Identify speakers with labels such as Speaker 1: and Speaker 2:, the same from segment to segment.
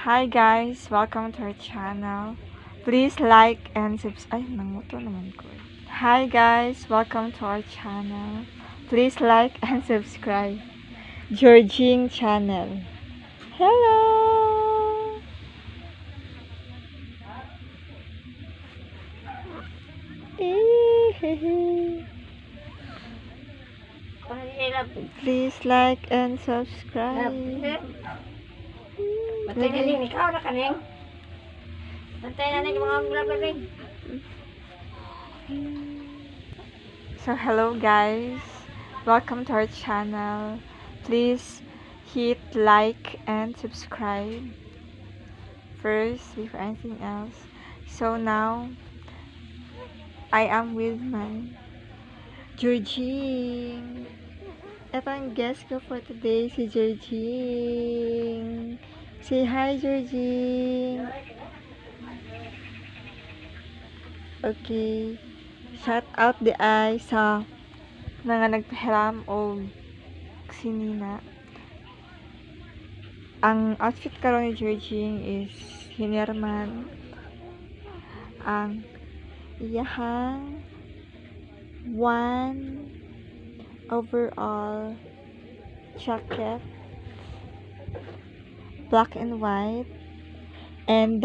Speaker 1: Hi guys, welcome to our channel. Please like and subscribe. Ay, nanguto naman ko. Hi guys, welcome to our channel. Please like and subscribe. Georgine channel. Hello. Please like and subscribe.
Speaker 2: Bantay na rin, ikaw na kaning. Bantay na rin, mga vlog rin.
Speaker 1: So hello guys, welcome to our channel. Please hit like and subscribe first before anything else. So now I am with my Georgine. Ito ang guest ko for today, si Georgine. Say hi, Georgine. Okay. Shout out the eye sa mga nagpahiram o sinina. Ang outfit karon ni Georgine is hinirman ang iyahang one overall jacket, black and white, and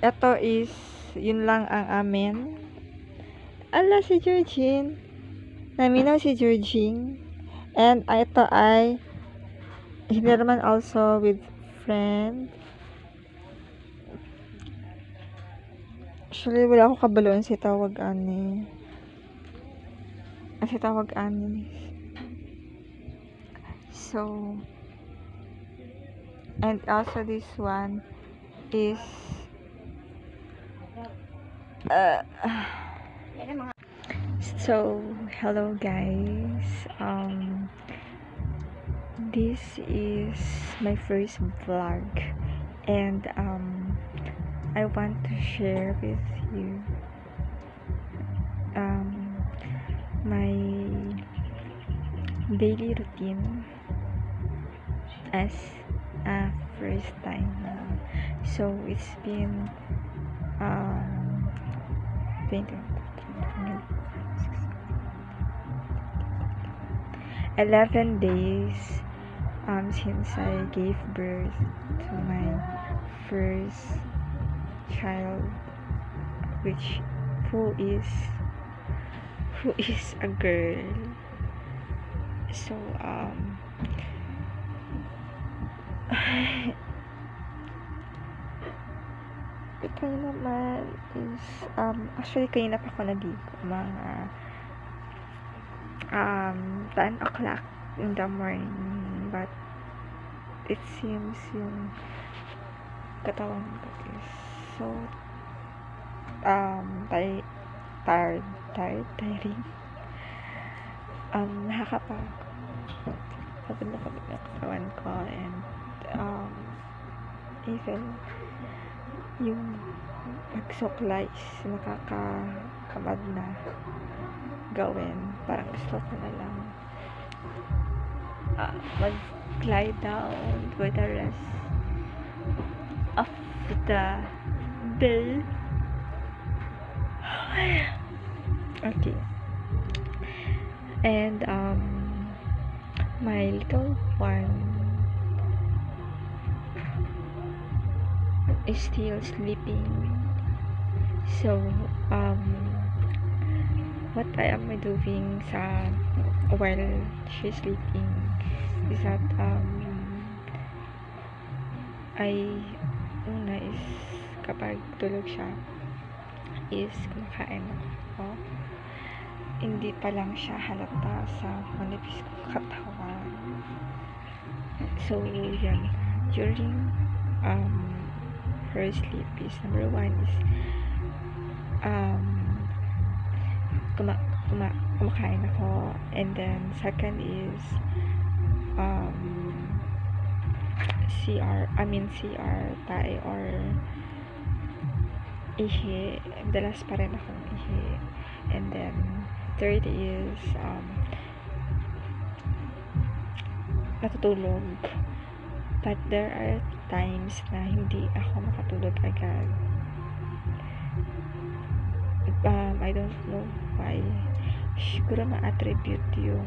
Speaker 1: ito is yun lang ang amin. Ala, si Georgine, naminaw si Georgine, and ito ay hinirman also with friend. Actually, wala ako kabaloon si tawag ani. Si tawag ani. So, and also this one is so hello guys. This is my first vlog, and I want to share with you my daily routine as a first time. So it's been 11 days since I gave birth to my first child, who is a girl. So ito naman is actually kanina pa ako naligo, mga 10 o'clock in the morning, but it seems yung katawan ko is so tiring. Pagod na katawan ko, and even yung magsuklay is nakakakamad na gawin. Parang gusto ko na lang mag-lie down for the rest of the day. Okay. And my little one is still sleeping. So what I am doing while she's sleeping is that una is kapag tulog siya is kumakain ako. Hindi pa lang siya halata sa manipis kong katawan. So yan, during her sleep is number 1 is kumakain ako, and then second is CR tayo or ihi, dalas pa rin akong ihi, and then third is natutulog. But there are times na hindi ako makatulog agad. I don't know why. Siguro ma-attribute yung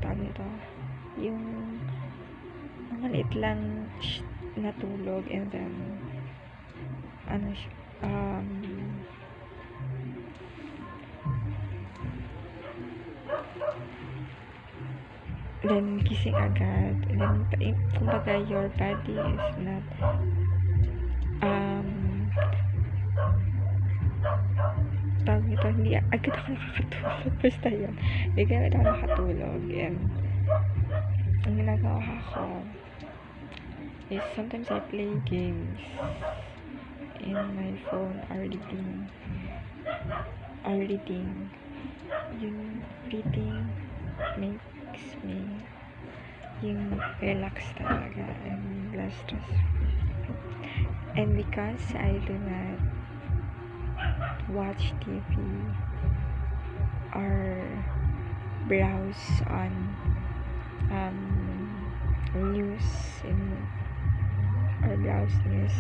Speaker 1: tawag nito, yung maliit lang natulog, and then then gising agad, and then kumbaga your body is not tawag nito, hindi agad ako nakakatulog. Basta yun, hindi agad ako nakatulog. And ang ginagawa ko is sometimes I play games in my phone or reading. Yung reading makes me yung relax talaga and less stressful. And because I do not watch TV or browse on news or browse news